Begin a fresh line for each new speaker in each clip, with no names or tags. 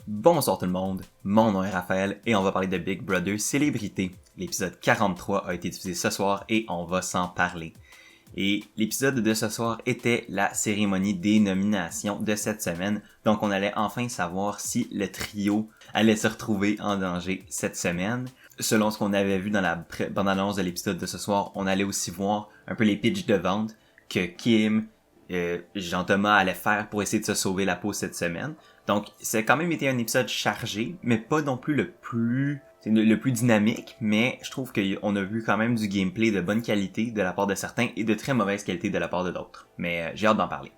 Bonsoir tout le monde, mon nom est Raphaël et on va parler de Big Brother Célébrité. L'épisode 43 a été diffusé ce soir et on va s'en parler. Et l'épisode de ce soir était la cérémonie des nominations de cette semaine, donc on allait enfin savoir si le trio allait se retrouver en danger cette semaine. Selon ce qu'on avait vu dans la bande-annonce de l'épisode de ce soir, on allait aussi voir un peu les pitchs de vente que Kim, Jean-Thomas allait faire pour essayer de se sauver la peau cette semaine. Donc, ça a quand même été un épisode chargé, mais pas non plus le plus dynamique, mais je trouve qu'on a vu quand même du gameplay de bonne qualité de la part de certains et de très mauvaise qualité de la part de d'autres. Mais j'ai hâte d'en parler.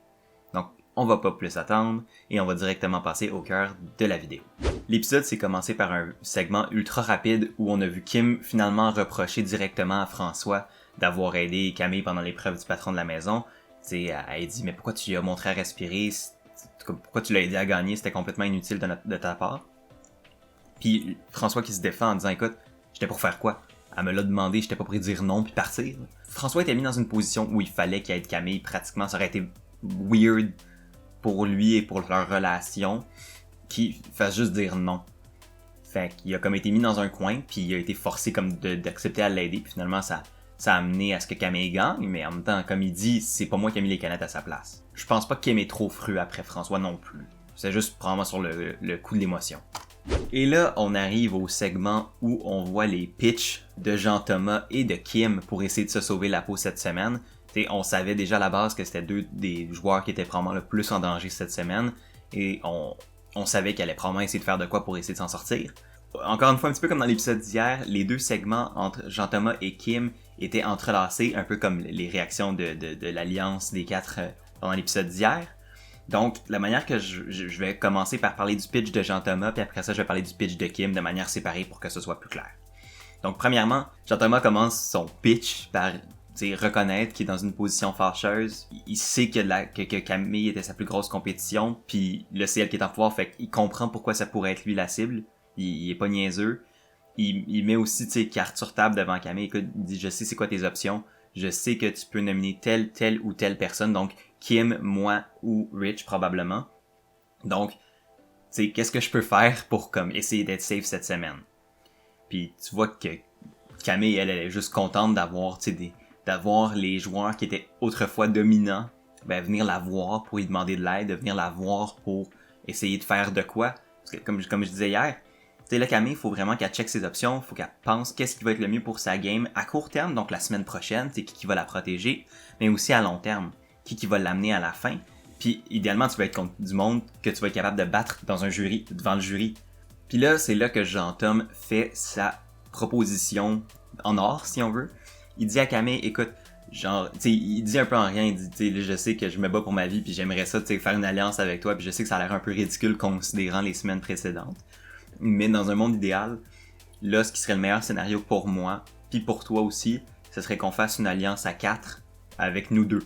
Donc, on va pas plus attendre et on va directement passer au cœur de la vidéo. L'épisode s'est commencé par un segment ultra rapide où on a vu Kim finalement reprocher directement à François d'avoir aidé Camille pendant l'épreuve du patron de la maison. Elle dit « Mais pourquoi tu lui as montré à respirer? Pourquoi tu l'as aidé à gagner? C'était complètement inutile de ta part. » Puis François qui se défend en disant « Écoute, j'étais pour faire quoi? Elle me l'a demandé, j'étais pas pour dire non puis partir. » François était mis dans une position où il fallait qu'il aide Camille pratiquement. Ça aurait été weird pour lui et pour leur relation qu'il fasse juste dire non. Fait qu'il a comme été mis dans un coin puis il a été forcé comme d'accepter à l'aider. Puis finalement ça a amené à ce que Camille gagne, mais en même temps, comme il dit, c'est pas moi qui ai mis les canettes à sa place. Je pense pas que Kim est trop fru après François non plus. C'est juste probablement sur le coup de l'émotion. Et là, on arrive au segment où on voit les pitchs de Jean-Thomas et de Kim pour essayer de se sauver la peau cette semaine. T'sais, on savait déjà à la base que c'était deux des joueurs qui étaient probablement le plus en danger cette semaine, et on savait qu'elle allait probablement essayer de faire de quoi pour essayer de s'en sortir. Encore une fois, un petit peu comme dans l'épisode d'hier, les deux segments entre Jean-Thomas et Kim étaient entrelacés, un peu comme les réactions de l'alliance des quatre pendant l'épisode d'hier. Donc, la manière que je vais commencer par parler du pitch de Jean-Thomas, puis après ça, je vais parler du pitch de Kim de manière séparée pour que ce soit plus clair. Donc, premièrement, Jean-Thomas commence son pitch par reconnaître qu'il est dans une position fâcheuse. Il sait que Camille était sa plus grosse compétition, puis le CL qui est en pouvoir, fait qu'il comprend pourquoi ça pourrait être lui la cible. Il est pas niaiseux. Il met aussi, carte sur table devant Camille. Écoute, il dit, je sais c'est quoi tes options. Je sais que tu peux nominer telle ou telle personne. Donc, Kim, moi ou Rich, probablement. Donc, qu'est-ce que je peux faire pour comme essayer d'être safe cette semaine? Puis, tu vois que Camille, elle est juste contente d'avoir les joueurs qui étaient autrefois dominants, venir la voir pour lui demander de l'aide, de venir la voir pour essayer de faire de quoi. Parce que, comme je disais hier, là, Camille, il faut vraiment qu'elle check ses options, il faut qu'elle pense qu'est-ce qui va être le mieux pour sa game à court terme, donc la semaine prochaine, qui va la protéger, mais aussi à long terme, qui va l'amener à la fin. Puis idéalement, tu vas être contre du monde que tu vas être capable de battre dans un jury, devant le jury. Puis là, c'est là que Jean-Tom fait sa proposition en or, si on veut. Il dit à Camille, écoute, il dit un peu en rien, il dit, je sais que je me bats pour ma vie, puis j'aimerais ça, faire une alliance avec toi, puis je sais que ça a l'air un peu ridicule considérant les semaines précédentes. Mais dans un monde idéal, là, ce qui serait le meilleur scénario pour moi, puis pour toi aussi, ce serait qu'on fasse une alliance à 4 avec nous deux.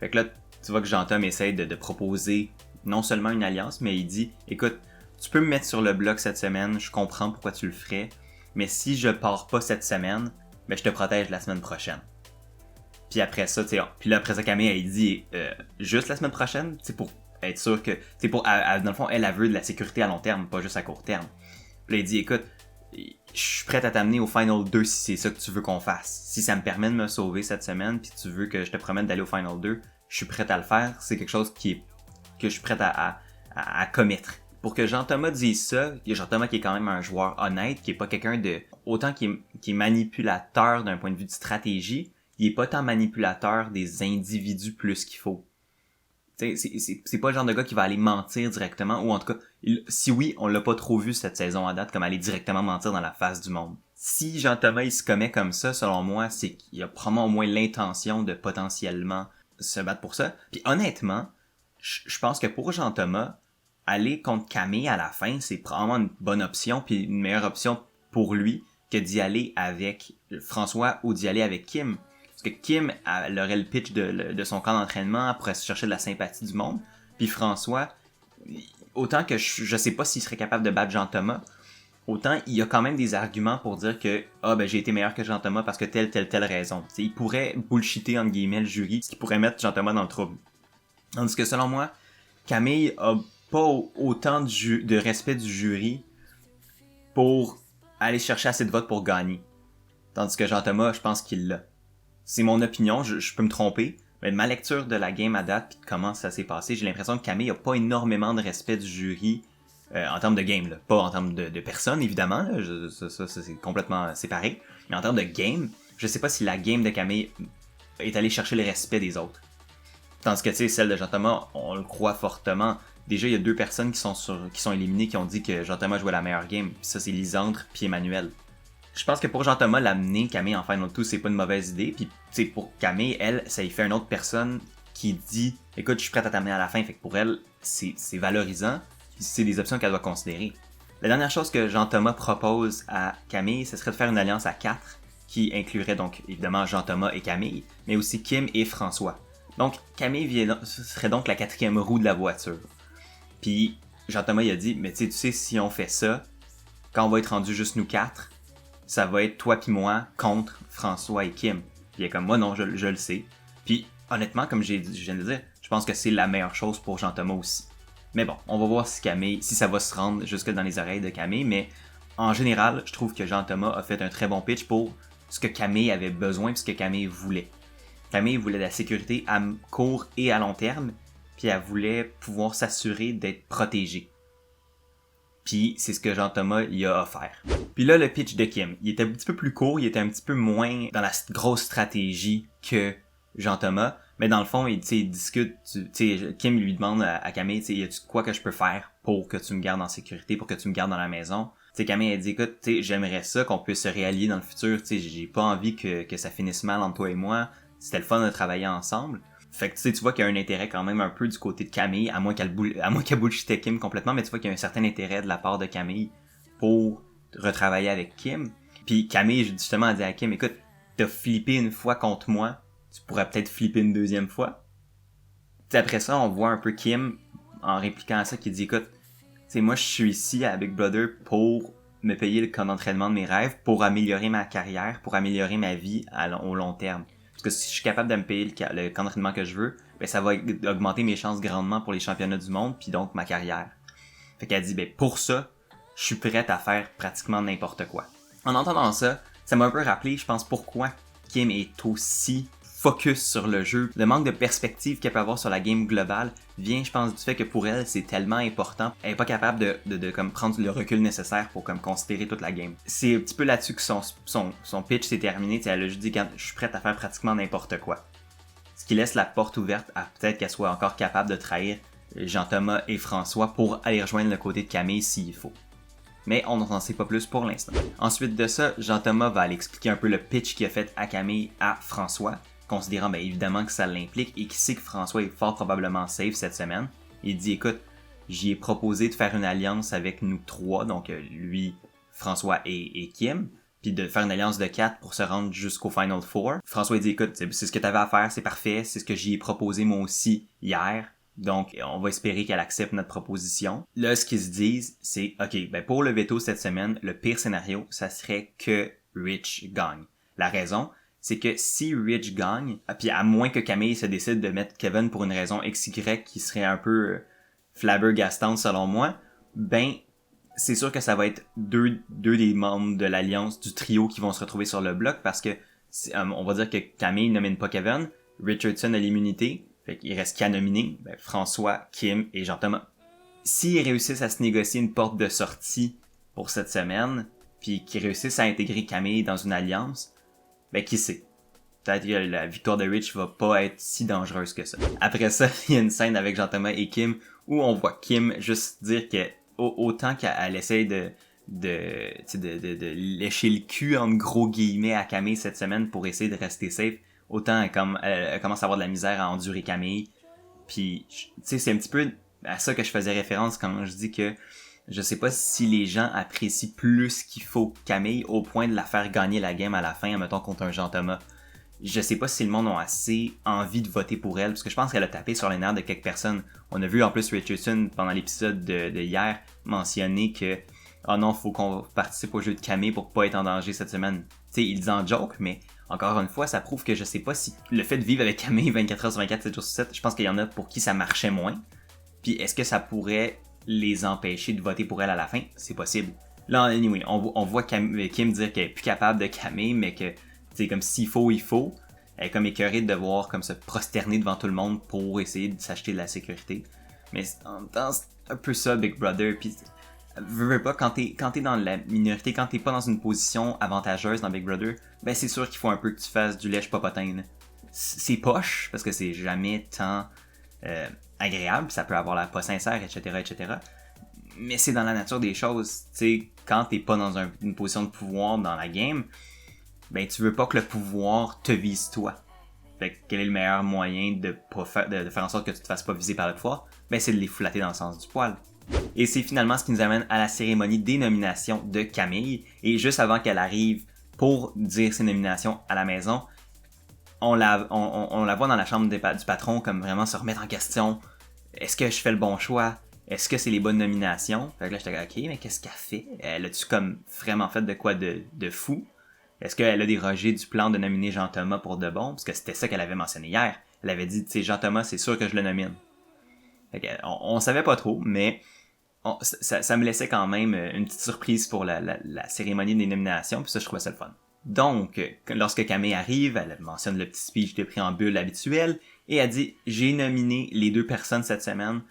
Fait que là, tu vois que Jean-Tom essaie de proposer non seulement une alliance, mais il dit, écoute, tu peux me mettre sur le bloc cette semaine, je comprends pourquoi tu le ferais, mais si je pars pas cette semaine, je te protège la semaine prochaine. Puis après ça, puis là, après ça, Camille, elle dit, juste la semaine prochaine, pour être sûr que, dans le fond, elle veut de la sécurité à long terme, pas juste à court terme. Puis là, il dit, écoute, je suis prête à t'amener au Final 2 si c'est ça que tu veux qu'on fasse. Si ça me permet de me sauver cette semaine, puis tu veux que je te promette d'aller au Final 2, je suis prête à le faire. C'est quelque chose que je suis prête à commettre. Pour que Jean-Thomas dise ça, il y a Jean-Thomas qui est quand même un joueur honnête, qui est pas quelqu'un de... Autant qui est manipulateur d'un point de vue de stratégie, il est pas tant manipulateur des individus plus qu'il faut. C'est pas le genre de gars qui va aller mentir directement, ou en tout cas, si oui, on l'a pas trop vu cette saison à date, comme aller directement mentir dans la face du monde. Si Jean-Thomas il se commet comme ça, selon moi, c'est qu'il a probablement au moins l'intention de potentiellement se battre pour ça. Puis honnêtement, je pense que pour Jean-Thomas, aller contre Camille à la fin, c'est probablement une bonne option, puis une meilleure option pour lui que d'y aller avec François ou d'y aller avec Kim. Parce que Kim, elle aurait le pitch de son camp d'entraînement, elle pourrait se chercher de la sympathie du monde. Puis François, autant que je sais pas s'il serait capable de battre Jean-Thomas, autant il y a quand même des arguments pour dire que j'ai été meilleur que Jean-Thomas parce que telle raison. T'sais, il pourrait bullshitter entre guillemets le jury, ce qui pourrait mettre Jean-Thomas dans le trouble. Tandis que selon moi, Camille a pas autant de respect du jury pour aller chercher assez de votes pour gagner. Tandis que Jean-Thomas, je pense qu'il l'a. C'est mon opinion, je peux me tromper, mais de ma lecture de la game à date pis de comment ça s'est passé, j'ai l'impression que Camille a pas énormément de respect du jury en termes de game, là. Pas en termes de personnes, évidemment, là. Ça c'est complètement séparé. Mais en termes de game, je sais pas si la game de Camille est allée chercher le respect des autres. Tandis que, tu sais, celle de Jean-Thomas, on le croit fortement. Déjà, il y a 2 personnes qui sont éliminées qui ont dit que Jean-Thomas jouait la meilleure game. Puis ça, c'est Lisandre puis Emmanuel. Je pense que pour Jean-Thomas, l'amener Camille en Final 2, c'est pas une mauvaise idée. Puis, tu sais, pour Camille, elle, ça y fait une autre personne qui dit « Écoute, je suis prête à t'amener à la fin. » Fait que pour elle, c'est valorisant. C'est des options qu'elle doit considérer. La dernière chose que Jean-Thomas propose à Camille, ce serait de faire une alliance à 4 qui inclurait donc évidemment Jean-Thomas et Camille, mais aussi Kim et François. Donc Camille serait donc la 4e roue de la voiture. Puis Jean-Thomas il a dit, mais tu sais, si on fait ça, quand on va être rendu juste nous 4, ça va être toi pis moi contre François et Kim. Puis il est comme, moi non, je le sais. Puis honnêtement, comme je viens de dire, je pense que c'est la meilleure chose pour Jean-Thomas aussi. Mais bon, on va voir si ça va se rendre jusque dans les oreilles de Camille, mais en général, je trouve que Jean-Thomas a fait un très bon pitch pour ce que Camille avait besoin et ce que Camille voulait. Camille voulait de la sécurité à court et à long terme, puis elle voulait pouvoir s'assurer d'être protégée. Puis c'est ce que Jean-Thomas y a offert. Puis là, le pitch de Kim, il était un petit peu plus court, il était un petit peu moins dans la grosse stratégie que Jean-Thomas, mais dans le fond, il discute, Kim lui demande à Camille, y a-tu quoi que je peux faire pour que tu me gardes en sécurité, pour que tu me gardes dans la maison? T'sais, Camille, elle dit, écoute, j'aimerais ça qu'on puisse se réallier dans le futur, j'ai pas envie que ça finisse mal entre toi et moi, c'était le fun de travailler ensemble. Fait que tu vois qu'il y a un intérêt quand même un peu du côté de Camille, à moins qu'elle bullshitait Kim complètement, mais tu vois qu'il y a un certain intérêt de la part de Camille pour retravailler avec Kim. Puis Camille, justement, a dit à Kim, écoute, t'as flippé une fois contre moi, tu pourrais peut-être flipper une 2e fois. T'sais, après ça, on voit un peu Kim, en répliquant à ça, qui dit, écoute, moi je suis ici à Big Brother pour me payer le camp d'entraînement de mes rêves, pour améliorer ma carrière, pour améliorer ma vie au long terme. Parce que si je suis capable de me payer le camp d'entraînement que je veux, ben ça va augmenter mes chances grandement pour les championnats du monde, puis donc ma carrière. Fait qu'elle dit, ben pour ça, je suis prête à faire pratiquement n'importe quoi. En entendant ça, ça m'a un peu rappelé, je pense, pourquoi Kim est aussi focus sur le jeu. Le manque de perspective qu'elle peut avoir sur la game globale vient, je pense, du fait que pour elle, c'est tellement important. Elle est pas capable de comme prendre le recul nécessaire pour comme considérer toute la game. C'est un petit peu là-dessus que son pitch s'est terminé. Elle a juste dit, je suis prête à faire pratiquement n'importe quoi. Ce qui laisse la porte ouverte à peut-être qu'elle soit encore capable de trahir Jean-Thomas et François pour aller rejoindre le côté de Camille s'il faut. Mais on n'en sait pas plus pour l'instant. Ensuite de ça, Jean-Thomas va aller expliquer un peu le pitch qu'il a fait à Camille à François, considérant bien évidemment que ça l'implique et qu'il sait que François est fort probablement safe cette semaine. Il dit, écoute, j'y ai proposé de faire une alliance avec nous 3, donc lui, François et Kim, puis de faire une alliance de 4 pour se rendre jusqu'au Final Four. François dit, écoute, c'est ce que t'avais à faire, c'est parfait, c'est ce que j'y ai proposé moi aussi hier. Donc, on va espérer qu'elle accepte notre proposition. Là, ce qu'ils se disent, c'est, OK, ben pour le veto cette semaine, le pire scénario, ça serait que Rich gagne. La raison, c'est que si Rich gagne, puis à moins que Camille se décide de mettre Kevin pour une raison XY qui serait un peu flabbergastante selon moi, ben c'est sûr que ça va être deux des membres de l'alliance du trio qui vont se retrouver sur le bloc parce que on va dire que Camille nomine pas Kevin, Richardson a l'immunité, fait qu'il reste qu'à nominer François, Kim et Jean-Thomas. S'ils réussissent à se négocier une porte de sortie pour cette semaine, puis qu'ils réussissent à intégrer Camille dans une alliance, ben qui sait? Peut-être que la victoire de Rich va pas être si dangereuse que ça. Après ça, il y a une scène avec Jean-Thomas et Kim où on voit Kim juste dire que autant qu'elle essaye de lécher le cul en gros guillemets à Camille cette semaine pour essayer de rester safe, autant elle commence à avoir de la misère à endurer Camille. Puis tu sais, c'est un petit peu à ça que je faisais référence quand je dis que je sais pas si les gens apprécient plus qu'il faut Camille au point de la faire gagner la game à la fin, mettons contre un Jean-Thomas. Je sais pas si le monde a assez envie de voter pour elle, parce que je pense qu'elle a tapé sur les nerfs de quelques personnes. On a vu en plus Richardson, pendant l'épisode de hier, mentionner que « Oh non, faut qu'on participe au jeu de Camille pour pas être en danger cette semaine. » Tu sais, il dit en joke, mais encore une fois, ça prouve que je sais pas si le fait de vivre avec Camille 24h sur 24, 7 jours sur 7, je pense qu'il y en a pour qui ça marchait moins. Puis Puis est-ce que ça pourrait les empêcher de voter pour elle à la fin? C'est possible. Là, anyway, on voit Kim dire qu'elle est plus capable de calmer, mais que, c'est comme s'il faut, il faut. Elle est comme écœurée de devoir comme se prosterner devant tout le monde pour essayer de s'acheter de la sécurité. Mais en même temps, c'est un peu ça, Big Brother. Puis, veux pas, quand t'es dans la minorité, quand t'es pas dans une position avantageuse dans Big Brother, ben c'est sûr qu'il faut un peu que tu fasses du lèche popotin. Là. C'est poche, parce que c'est jamais tant agréable, ça peut avoir l'air pas sincère, etc., etc. Mais c'est dans la nature des choses. Tu sais, quand t'es pas dans une position de pouvoir dans la game, ben tu veux pas que le pouvoir te vise toi. Fait que quel est le meilleur moyen de faire en sorte que tu te fasses pas viser par le pouvoir? Ben c'est de les flatter dans le sens du poil. Et c'est finalement ce qui nous amène à la cérémonie des nominations de Camille. Et juste avant qu'elle arrive pour dire ses nominations à la maison, on la voit dans la chambre du patron comme vraiment se remettre en question. Est-ce que je fais le bon choix? Est-ce que c'est les bonnes nominations? Fait que là, j'étais comme, ok, mais qu'est-ce qu'elle fait? Elle a-tu comme vraiment fait de quoi de fou? Est-ce qu'elle a dérogé du plan de nominer Jean-Thomas pour de bon? Parce que c'était ça qu'elle avait mentionné hier. Elle avait dit, tu sais, Jean-Thomas, c'est sûr que je le nomine. Fait que, on savait pas trop, mais ça me laissait quand même une petite surprise pour la cérémonie des nominations, puis ça, je trouvais ça le fun. Donc, lorsque Camille arrive, elle mentionne le petit speech de préambule habituel, et elle dit « J'ai nominé les 2 personnes cette semaine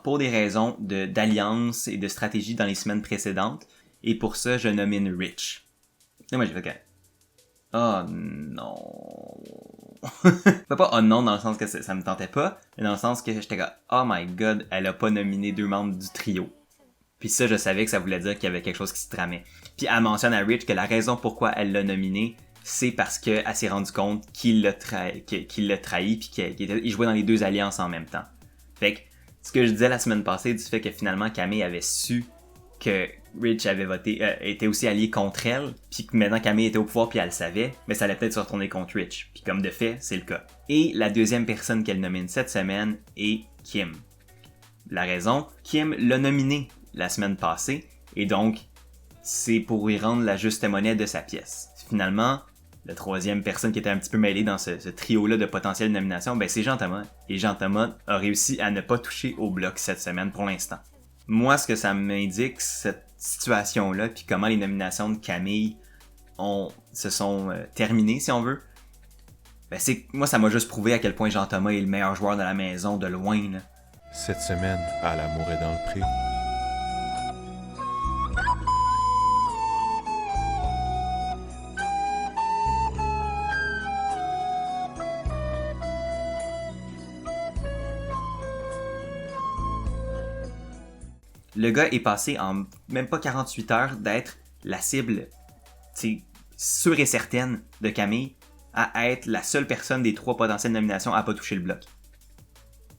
pour des raisons d'alliance et de stratégie dans les semaines précédentes, et pour ça, je nomine Rich. » Et moi, j'ai fait que « Oh non... » Pas « Oh non » dans le sens que ça me tentait pas, mais dans le sens que j'étais comme « Oh my god, elle a pas nominé 2 membres du trio. » Puis ça, je savais que ça voulait dire qu'il y avait quelque chose qui se tramait. Puis elle mentionne à Rich que la raison pourquoi elle l'a nominé, c'est parce qu'elle s'est rendu compte qu'il l'a trahi, puis qu'il jouait dans les 2 alliances en même temps. Fait que, ce que je disais la semaine passée du fait que finalement Camille avait su que Rich avait était aussi allié contre elle, puis que maintenant Camille était au pouvoir puis elle le savait, mais ça allait peut-être se retourner contre Rich. Puis comme de fait, c'est le cas. Et la deuxième personne qu'elle nomine cette semaine est Kim. La raison, Kim l'a nominé la semaine passée, et donc c'est pour lui rendre la juste monnaie de sa pièce. Finalement, la troisième personne qui était un petit peu mêlée dans ce trio-là de potentielles nominations, ben c'est Jean-Thomas. Et Jean-Thomas a réussi à ne pas toucher au bloc cette semaine pour l'instant. Moi, ce que ça m'indique, cette situation-là, puis comment les nominations de Camille se sont terminées, si on veut, ben moi, ça m'a juste prouvé à quel point Jean-Thomas est le meilleur joueur de la maison, de loin, là.
Cette semaine, à l'amour est dans le pré.
Le gars est passé en même pas 48 heures d'être la cible sûre et certaine de Camille à être la seule personne des 3 potentielles nominations à pas toucher le bloc.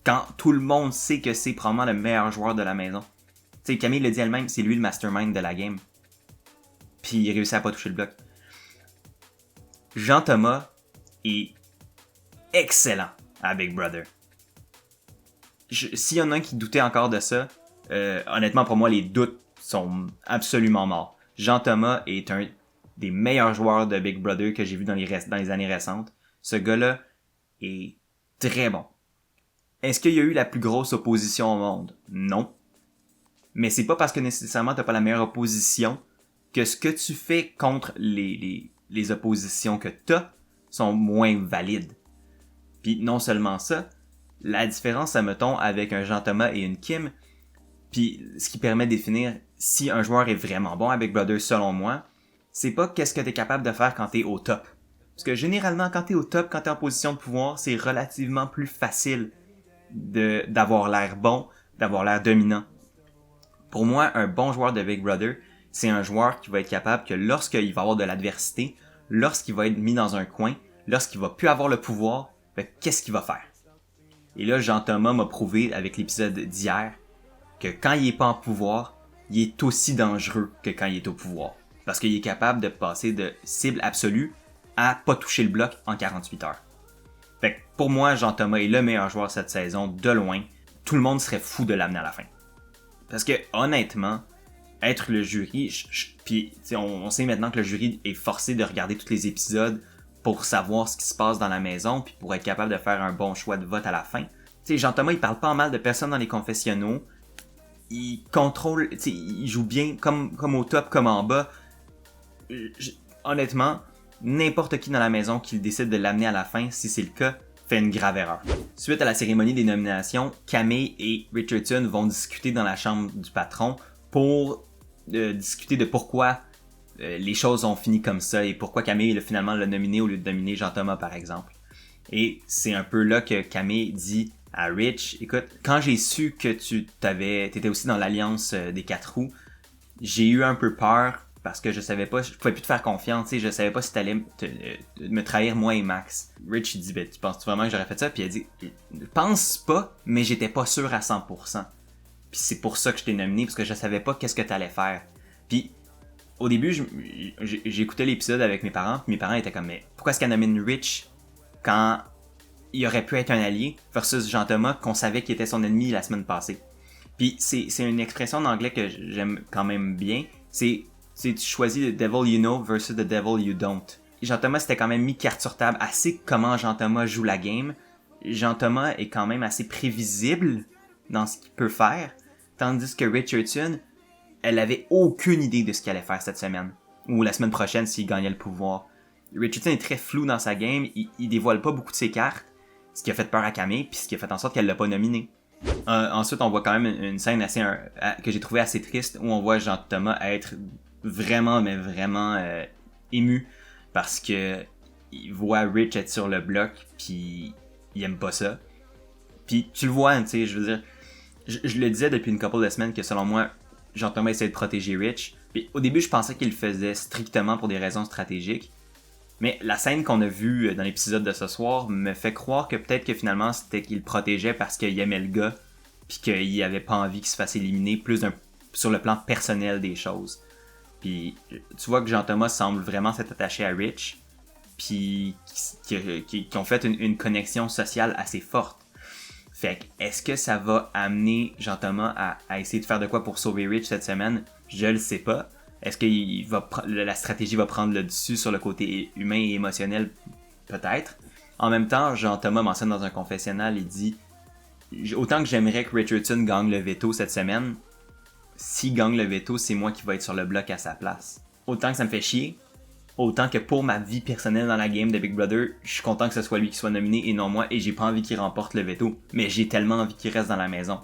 Quand tout le monde sait que c'est probablement le meilleur joueur de la maison. T'sais, Camille le dit elle-même, c'est lui le mastermind de la game. Puis il réussit à pas toucher le bloc. Jean-Thomas est excellent à Big Brother. S'il y en a un qui doutait encore de ça, honnêtement, pour moi, les doutes sont absolument morts. Jean-Thomas est un des meilleurs joueurs de Big Brother que j'ai vu dans les années récentes. Ce gars-là est très bon. Est-ce qu'il y a eu la plus grosse opposition au monde? Non. Mais c'est pas parce que nécessairement t'as pas la meilleure opposition que ce que tu fais contre les oppositions que t'as sont moins valides. Puis non seulement ça, la différence, mettons, avec un Jean-Thomas et une Kim, puis ce qui permet de définir si un joueur est vraiment bon à Big Brother, selon moi, c'est pas qu'est-ce que t'es capable de faire quand t'es au top. Parce que généralement, quand t'es au top, quand t'es en position de pouvoir, c'est relativement plus facile d'avoir l'air bon, d'avoir l'air dominant. Pour moi, un bon joueur de Big Brother, c'est un joueur qui va être capable que lorsqu'il va avoir de l'adversité, lorsqu'il va être mis dans un coin, lorsqu'il va plus avoir le pouvoir, ben, qu'est-ce qu'il va faire? Et là, Jean-Thomas m'a prouvé avec l'épisode d'hier que quand il est pas en pouvoir, il est aussi dangereux que quand il est au pouvoir. Parce qu'il est capable de passer de cible absolue à pas toucher le bloc en 48 heures. Fait que pour moi, Jean-Thomas est le meilleur joueur cette saison, de loin. Tout le monde serait fou de l'amener à la fin. Parce que, honnêtement, être le jury, puis on sait maintenant que le jury est forcé de regarder tous les épisodes pour savoir ce qui se passe dans la maison, puis pour être capable de faire un bon choix de vote à la fin. sais, Jean-Thomas, il parle pas en mal de personne dans les confessionnaux. Il contrôle, tu sais, il joue bien comme au top, comme en bas. Honnêtement, n'importe qui dans la maison qui décide de l'amener à la fin, si c'est le cas, fait une grave erreur. Suite à la cérémonie des nominations, Camille et Richardson vont discuter dans la chambre du patron pour discuter de pourquoi les choses ont fini comme ça et pourquoi Camille finalement l'a nominé au lieu de nominer Jean-Thomas par exemple. Et c'est un peu là que Camille dit à Rich, écoute, quand j'ai su que t'étais aussi dans l'alliance des 4 roues, j'ai eu un peu peur parce que je savais pas, je pouvais plus te faire confiance, je savais pas si t'allais me trahir moi et Max. Rich il dit, ben tu penses vraiment que j'aurais fait ça? Puis elle dit, je pense pas, mais j'étais pas sûr à 100%. Puis c'est pour ça que je t'ai nominé, parce que je savais pas qu'est-ce que t'allais faire. Puis au début, j'écoutais l'épisode avec mes parents, puis mes parents étaient comme, mais pourquoi est-ce qu'elle nomine Rich quand il aurait pu être un allié versus Jean-Thomas qu'on savait qu'il était son ennemi la semaine passée? Puis c'est une expression en anglais que j'aime quand même bien, c'est tu choisis the devil you know versus the devil you don't. Jean-Thomas s'était quand même mis carte sur table, assez comment Jean-Thomas joue la game. Jean-Thomas est quand même assez prévisible dans ce qu'il peut faire, tandis que Richardson, elle avait aucune idée de ce qu'il allait faire cette semaine, ou la semaine prochaine s'il gagnait le pouvoir. Richardson est très flou dans sa game, il dévoile pas beaucoup de ses cartes, ce qui a fait peur à Camille, puis ce qui a fait en sorte qu'elle l'a pas nominé. Ensuite, on voit quand même une scène que j'ai trouvé assez triste, où on voit Jean-Thomas être vraiment, mais vraiment ému, parce que il voit Rich être sur le bloc, puis il aime pas ça. Puis tu le vois, tu sais, je veux dire, je le disais depuis une couple de semaines que selon moi, Jean-Thomas essayait de protéger Rich. Puis au début, je pensais qu'il le faisait strictement pour des raisons stratégiques. Mais la scène qu'on a vue dans l'épisode de ce soir me fait croire que peut-être que finalement c'était qu'il le protégeait parce qu'il aimait le gars, puis qu'il avait pas envie qu'il se fasse éliminer plus sur le plan personnel des choses. Puis tu vois que Jean-Thomas semble vraiment s'être attaché à Rich, puis qui ont fait une connexion sociale assez forte. Fait que, est-ce que ça va amener Jean-Thomas à essayer de faire de quoi pour sauver Rich cette semaine? Je le sais pas. Est-ce que la stratégie va prendre le dessus sur le côté humain et émotionnel? Peut-être. En même temps, Jean-Thomas mentionne dans un confessionnal, il dit « Autant que j'aimerais que Richardson gagne le veto cette semaine, s'il gagne le veto, c'est moi qui vais être sur le bloc à sa place. Autant que ça me fait chier, autant que pour ma vie personnelle dans la game de Big Brother, je suis content que ce soit lui qui soit nominé et non moi, et j'ai pas envie qu'il remporte le veto, mais j'ai tellement envie qu'il reste dans la maison. »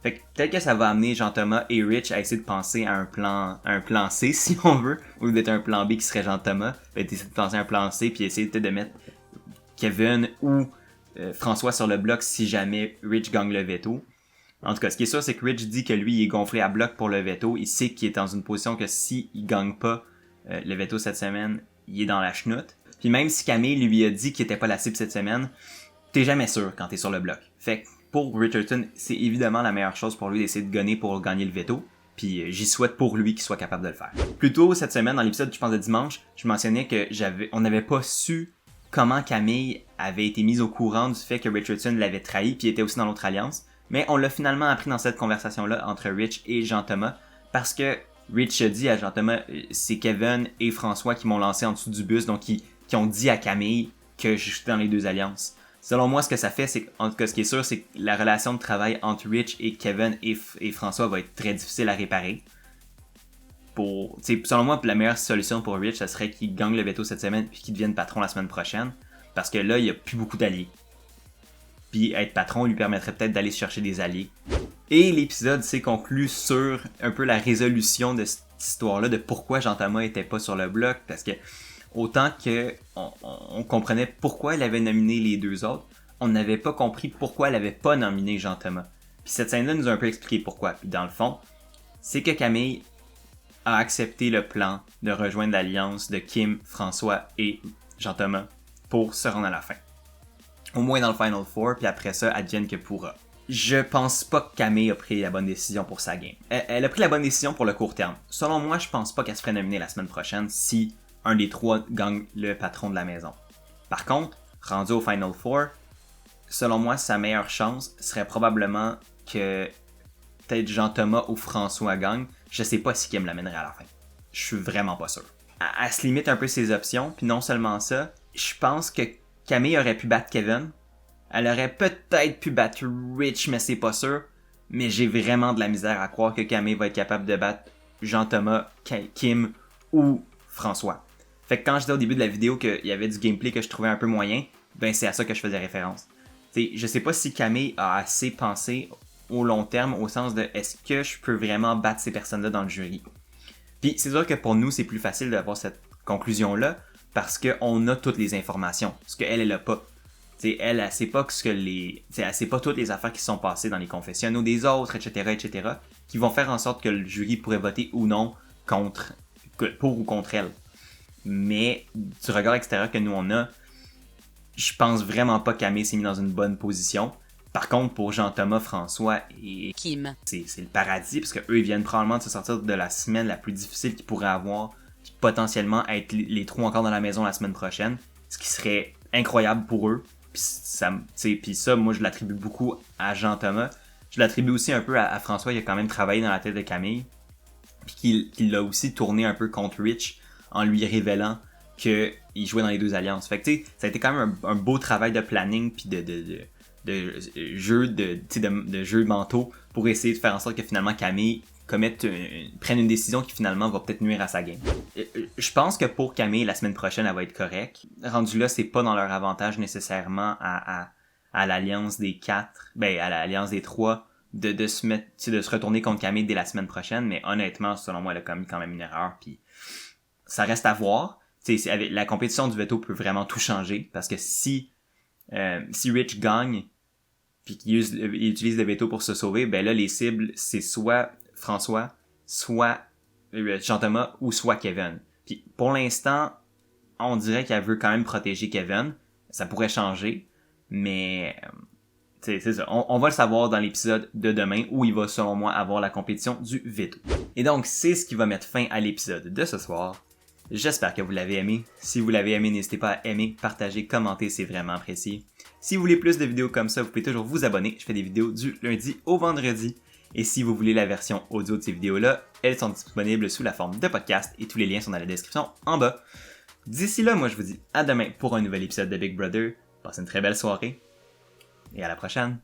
Fait que peut-être que ça va amener Jean-Thomas et Rich à essayer de penser à un plan C, si on veut, au lieu d'être un plan B qui serait Jean-Thomas, essayer de penser à un plan C, puis essayer de mettre Kevin ou François sur le bloc si jamais Rich gagne le veto. En tout cas, ce qui est sûr, c'est que Rich dit que lui, il est gonflé à bloc pour le veto. Il sait qu'il est dans une position que s'il gagne pas le veto cette semaine, il est dans la chenoute. Puis même si Camille lui a dit qu'il était pas la cible cette semaine, t'es jamais sûr quand t'es sur le bloc. Fait que pour Richardson, c'est évidemment la meilleure chose pour lui d'essayer de gonner pour gagner le veto. Puis j'y souhaite pour lui qu'il soit capable de le faire. Plus tôt cette semaine, dans l'épisode, je pense de dimanche, je mentionnais que on n'avait pas su comment Camille avait été mise au courant du fait que Richardson l'avait trahi puis était aussi dans l'autre alliance. Mais on l'a finalement appris dans cette conversation-là entre Rich et Jean-Thomas, parce que Rich a dit à Jean-Thomas, c'est Kevin et François qui m'ont lancé en dessous du bus, donc qui ont dit à Camille que je suis dans les deux alliances. Selon moi, ce que ça fait, c'est en tout cas, ce qui est sûr, c'est que la relation de travail entre Rich et Kevin et François va être très difficile à réparer. Selon moi, la meilleure solution pour Rich, ça serait qu'il gagne le veto cette semaine puis qu'il devienne patron la semaine prochaine, parce que là, il n'y a plus beaucoup d'alliés. Puis être patron lui permettrait peut-être d'aller chercher des alliés. Et l'épisode s'est conclu sur un peu la résolution de cette histoire-là, de pourquoi Jean-Thomas était pas sur le bloc, parce que autant que on comprenait pourquoi elle avait nominé les deux autres, on n'avait pas compris pourquoi elle avait pas nominé Jean-Thomas. Puis cette scène-là nous a un peu expliqué pourquoi. Puis dans le fond, c'est que Camille a accepté le plan de rejoindre l'alliance de Kim, François et Jean-Thomas pour se rendre à la fin. Au moins dans le Final Four, puis après ça, advienne que pourra. Je pense pas que Camille a pris la bonne décision pour sa game. Elle a pris la bonne décision pour le court terme. Selon moi, je pense pas qu'elle se ferait nominer la semaine prochaine si un des trois gagne le patron de la maison. Par contre, rendu au Final Four, selon moi, sa meilleure chance serait probablement que peut-être Jean-Thomas ou François gagne. Je sais pas si Kim l'amènerait à la fin. Je suis vraiment pas sûr. Elle se limite un peu ses options, puis non seulement ça, je pense que Camille aurait pu battre Kevin Elle aurait peut-être pu battre Rich, mais c'est pas sûr. Mais j'ai vraiment de la misère à croire que Camille va être capable de battre Jean-Thomas, Kim ou François. Fait que quand je disais au début de la vidéo qu'il y avait du gameplay que je trouvais un peu moyen, ben c'est à ça que je faisais référence. T'sais, je sais pas si Camille a assez pensé au long terme, au sens de est-ce que je peux vraiment battre ces personnes-là dans le jury. Puis c'est sûr que pour nous, c'est plus facile d'avoir cette conclusion-là parce qu'on a toutes les informations, ce qu'elle a pas. T'sais, elle sait pas elle sait pas toutes les affaires qui se sont passées dans les confessionnaux des autres, etc., qui vont faire en sorte que le jury pourrait voter ou non pour ou contre elle. Mais du regard extérieur que nous on a, je pense vraiment pas qu'Amé s'est mis dans une bonne position. Par contre, pour Jean-Thomas, François et
Kim,
c'est le paradis parce que eux ils viennent probablement de se sortir de la semaine la plus difficile qu'ils pourraient avoir, puis potentiellement être les trois encore dans la maison la semaine prochaine, ce qui serait incroyable pour eux. Puis ça, moi je l'attribue beaucoup à Jean-Thomas. Je l'attribue aussi un peu à François, il a quand même travaillé dans la tête de Camille, puis qu'il l'a aussi tourné un peu contre Rich en lui révélant qu'il jouait dans les deux alliances. Fait que tu sais, ça a été quand même un beau travail de planning puis de jeux mentaux pour essayer de faire en sorte que finalement Camille prenne une décision qui finalement va peut-être nuire à sa game. Je pense que pour Camille, la semaine prochaine, elle va être correcte. Rendu là, c'est pas dans leur avantage nécessairement à l'alliance des 4, à l'alliance des 3, de se retourner contre Camille dès la semaine prochaine, mais honnêtement, selon moi, elle a commis quand même une erreur, puis ça reste à voir. La compétition du veto peut vraiment tout changer, parce que si Rich gagne, puis qu'il utilise le veto pour se sauver, ben là, les cibles, c'est soit François, soit Jean-Thomas, ou soit Kevin. Puis pour l'instant, on dirait qu'elle veut quand même protéger Kevin. Ça pourrait changer, mais c'est ça. On va le savoir dans l'épisode de demain, où il va, selon moi, avoir la compétition du veto. Et donc, c'est ce qui va mettre fin à l'épisode de ce soir. J'espère que vous l'avez aimé. Si vous l'avez aimé, n'hésitez pas à aimer, partager, commenter, c'est vraiment apprécié. Si vous voulez plus de vidéos comme ça, vous pouvez toujours vous abonner. Je fais des vidéos du lundi au vendredi. Et si vous voulez la version audio de ces vidéos-là, elles sont disponibles sous la forme de podcast et tous les liens sont dans la description en bas. D'ici là, moi je vous dis à demain pour un nouvel épisode de Big Brother. Passez une très belle soirée et à la prochaine.